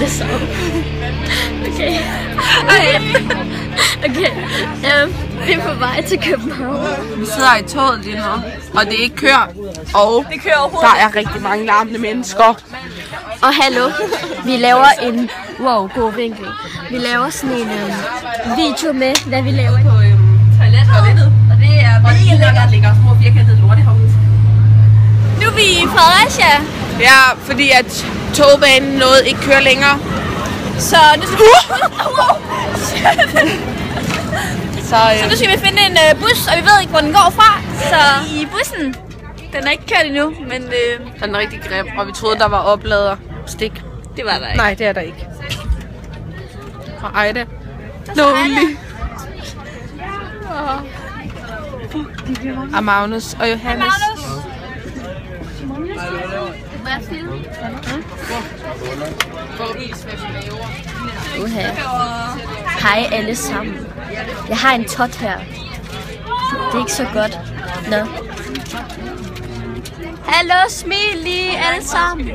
det samme. Okay. Okay. Vi er på vej til København. Vi sidder i toget lige nu, og det ikke kører. Og der er rigtig mange larmende mennesker. Og hallo, vi laver en... Wow, god vinkel. Vi laver sådan en video med, hvad vi laver. På toilettet, og det er mega lækkert. Der ligger små firkantede lorte herude. Nu er vi i Fredericia. Ja, fordi at togbanen nåede ikke kører længere. Så nu skal så nu skal vi finde en bus, og vi ved ikke, hvor den går fra. Så i bussen, den er ikke kørt endnu, men... Den er rigtig grim, og vi troede, der var oplader stik. Det var der ikke. Nej, det er der ikke. Og Ejda. Lonely. Og Magnus og Johannes. Hej alle sammen. Jeg har en tot her. Det er ikke så godt. Nå. Hallo, smil lige alle sammen.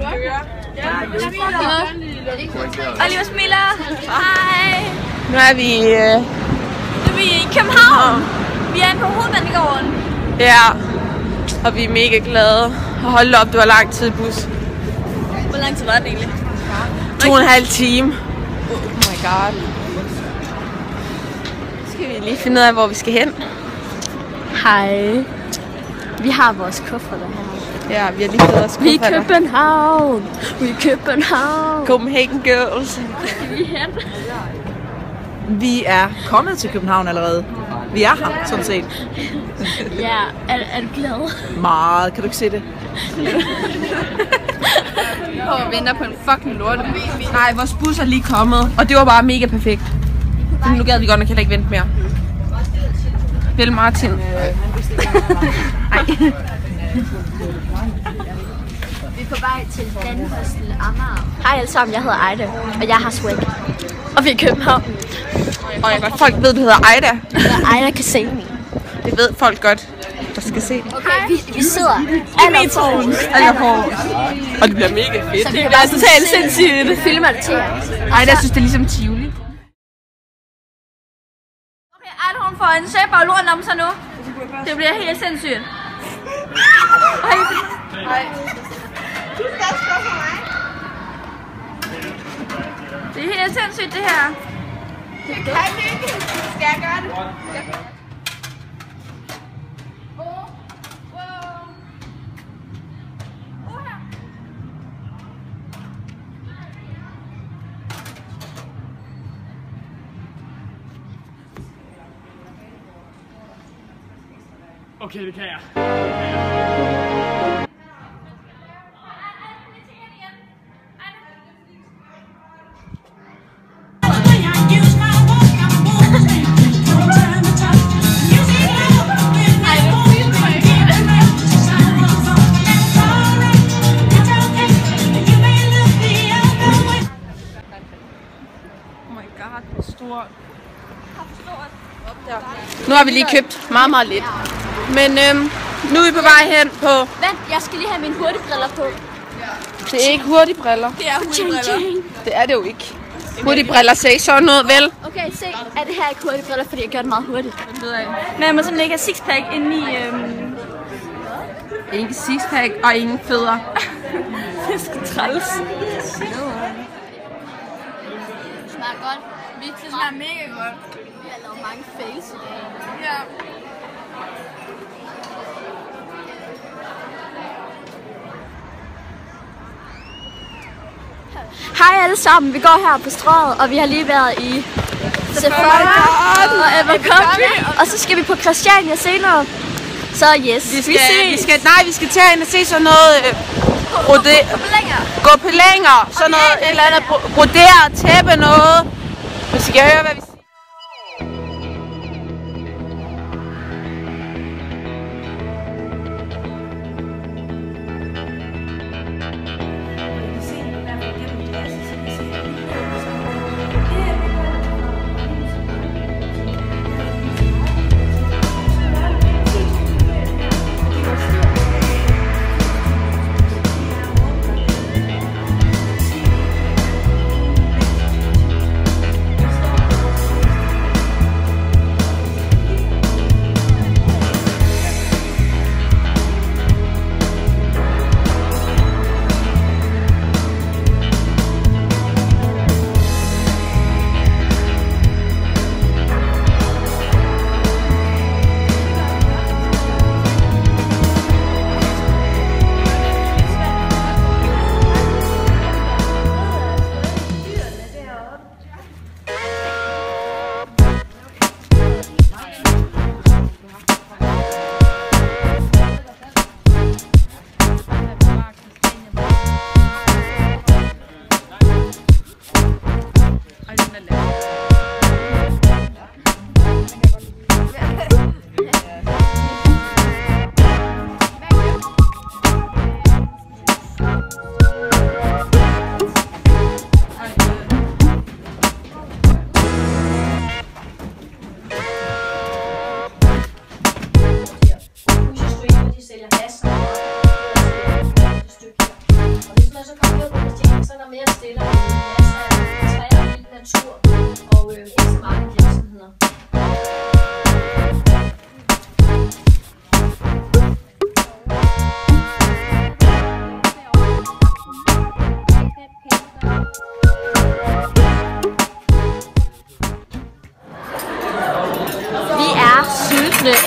Oliver smiler. Hej. Nu er vi... Nu er vi i København. Vi er inde på Hovedbanegården. Ja. Og vi er mega glade. Og hold op, det var lang tid i bus. Hvor lang tid var det egentlig? 2,5 timer. Oh my god. Skal vi lige finde ud af, hvor vi skal hen? Hej. Vi har vores kufferter her. Ja, vi har lige fået os kufferter. Vi er København. Vi er København. Copenhagen Girls. Vi er kommet til København allerede. Vi er her, sådan set. Ja, er du glad? Meget. Kan du ikke se det? Og venter på en fucking lorte. Nej, vores bus er lige kommet, og det var bare mega perfekt. Nu gad vi godt nok heller ikke vente mere. Vel Martin. Vi er på vej til Danhostel Amager. Hej alle sammen, jeg hedder Ejda, og jeg har swag. Og vi er i København. Og jeg godt folk ved, du hedder Ejda. Ejda kan se mig. Det ved folk godt, der skal se det. Okay, vi sidder allerforrest. Og det bliver mega fedt. Det bliver totalt sindssygt. Vi filmer det til jer. Ejda synes, det er ligesom Tivoli. Okay, Ejda hun får en sæbe og lort om sig nu. Det bliver helt sindssygt. Hej. Det er helt sindssygt det her. Det kan ikke. Skal jeg gøre det? Okay, det kan jeg. Nu har vi lige købt meget lidt. Men nu er vi på vej hen på... Vent, jeg skal lige have mine hurtigbriller på. Det er ikke hurtigbriller. Det er hurtigbriller. Det er det jo ikke. Hurtigbriller sagde sådan noget, vel? Okay, se. Er det her ikke hurtigbriller, fordi jeg gør det meget hurtigt? Men jeg må simpelthen ikke have sixpack inde i... Ikke sixpack og ingen fødder. Det er sgu træls. Det smager godt. Det smager mega godt. Vi har lavet mange fails i dag. Ja. Hej alle sammen, vi går her på Strøget, og vi har lige været i Sephora og Abercrombie, og så skal vi på Christiania senere. Så yes, vi skal tage ind og se sådan noget gobelænger, sådan noget et eller andet broderet tæppe noget. Hvis I kan høre, hvad vi siger.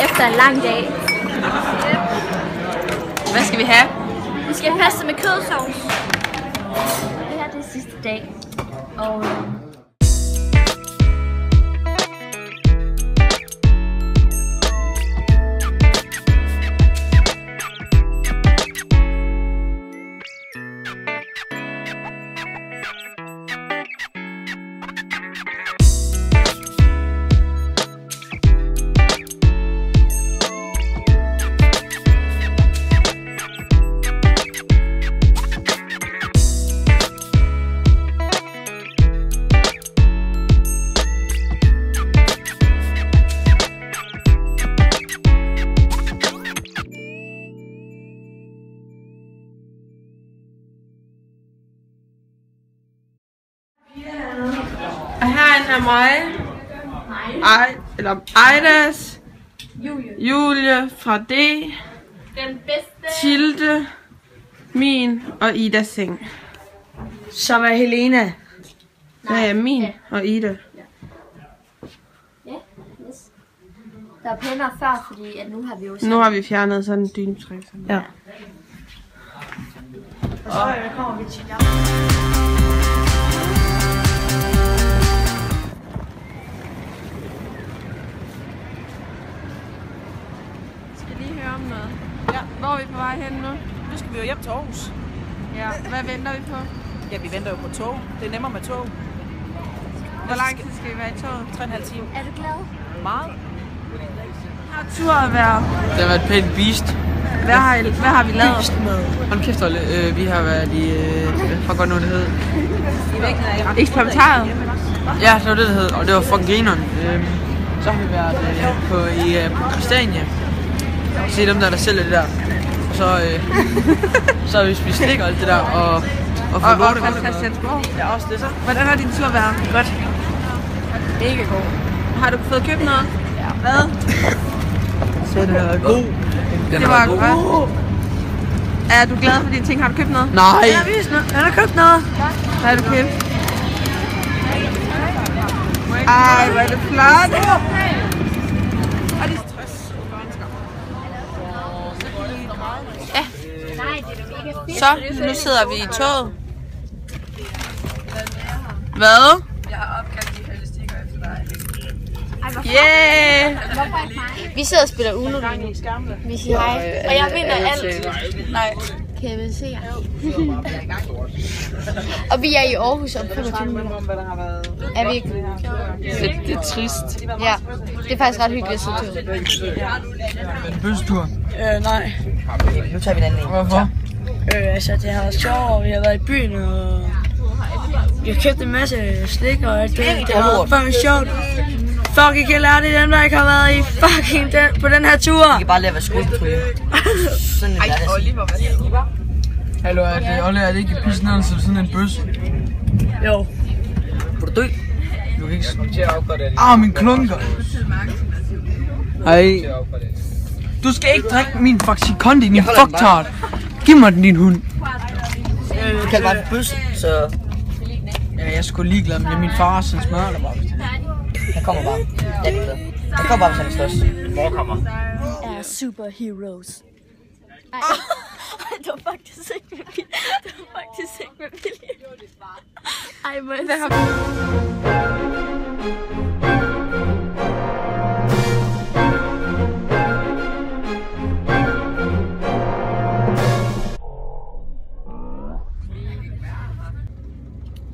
efter en lang dag. Hvad skal vi have? Vi skal have pasta med kødsovs. Det her det er sidste dag. Og Og herinde er mig. Eidas. Julie fra D. den bedste. Tilde. Min og Idas seng. Som er Helena. Ja, min og Ida. Ja, yes. Der er pænere før, fordi at nu har vi jo Nu har vi fjernet sådan en dynetræ. Ja. Og så kommer vi til jer. Lige høre om noget. Ja. Hvor er vi på vej hen nu? Nu skal vi jo hjem til Aarhus. Ja. Hvad venter vi på? Ja, vi venter jo på tog. Det er nemmere med tog. Hvor lang tid skal vi være i toget? 3,5 timer. Er du glad? Meget. Har tur at være. Det har været et pænt beast. Hvad har vi lavet? Hold kæft, Olle. Vi har været i... Hvad godt nu det hed? Eksperimentariet. Ja, det var det hed. Og det var fucking grineren. Så har vi været på Christiania. Se dem der sælger det der. Og så har vi spist slik og alt det der. Og Og Christiansborg. Ja, også det så. Hvordan har din tur været? Godt. Mega god. Har du fået købt noget? Ja. Hvad? Så den er god. Den Det var godt. Er du glad for dine ting? Har du købt noget? Nej. Har du købt noget? Hvad har du købt? Ej, hvor er det flot. Ja. Så, nu sidder vi i toget. Hvad? Jeg har opkaldt de elastikker efter dig. Yeah! Vi sidder og spiller Uno lige nu. Vi siger hej. Og jeg vinder alt. Nej. Kan jeg se jer? Og vi er i Aarhus om 25 minutter. Er vi ikke? Det er trist. Ja, det er faktisk ret hyggeligt at sidde til. En bøstur. Nej. Nu tager vi den anden. Hvorfor? Altså, det har været sjovt, og vi har været i byen, og vi har købt en masse slik, og alt det. Det har været fucking sjovt. Fuck, I kan lære det, dem der ikke har været i fucking på den her tur. Vi kan bare lade være skuldtryge. Sådan er det. Oliver, hvad siger du? Hallo, er det ikke pisse ned, så sådan en bøs? Jo. Må du dø? Du kan ikke... min klunker! Ej. Du skal ikke drikke min Faxi Kondi, din fucktard. Giv mig den, din hund. Du kan bare bøsse, så... Ja, jeg er sgu ligeglad med min far, sådan smør der bare. Han kommer bare. Jeg er ligeglad. Han kommer bare, hvis han er størst. Hvor kommer? Er superheroes. Ej, det var faktisk ikke med vilje. Det var faktisk ikke med vilje. Ej, må jeg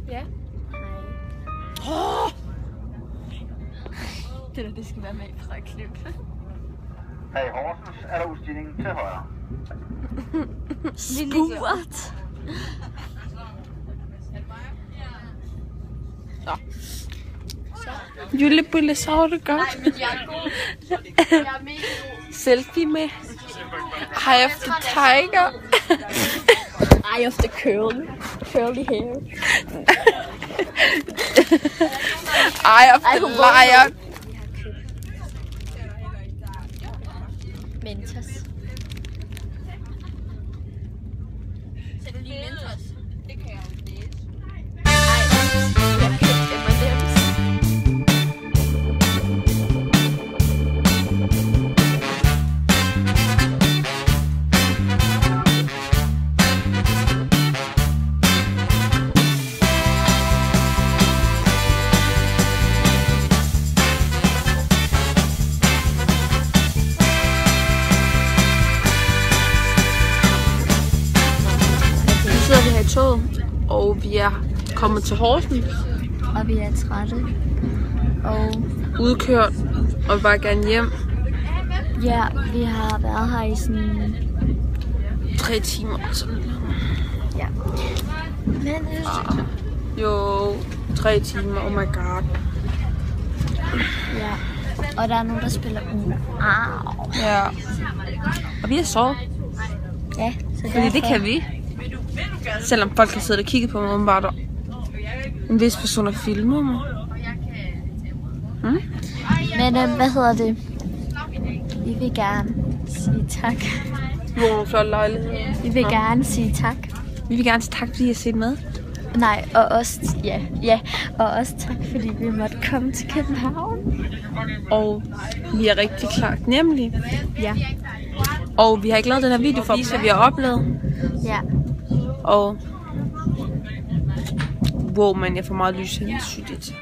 Ja. Det der, det skal være med fra klip. Her i Horsens er der udstigning til højre. Spurt. Julebulle, så det godt. Selfie med Eye of the Tiger. Eye of the curly hair. Eye of the Lion. Mentos. Sætter du lige Mentos? Det kan jeg jo læse. Ej, jeg købte M&M's. toget, og vi er kommet til Horsens. Og vi er trætte. Og Udkørt, og vil bare gerne hjem. ja, vi har været her i sådan 3 timer eller sådan. ja. Men Jo, 3 timer, oh my god. ja. Og der er nogen, der spiller Uno. Ja. Og vi har sovet, Ja, så fordi det kan vi. Selvom folk har siddet og kigget på mig, åbenbart der. En vis person har filmet mig. Men hvad hedder det? Vi vil gerne sige tak. Nogle flotte lejligheder. Vi vil gerne sige tak. Vi vil gerne sige tak, fordi I har set med. Nej, og også, ja, og også tak, fordi vi måtte komme til København. Og vi er rigtig klart nemlig. Ja, Og vi har ikke lavet den her video for at vise, hvad vi har oplevet. ja. Og wow, man, jeg får meget lys hen. Sygt.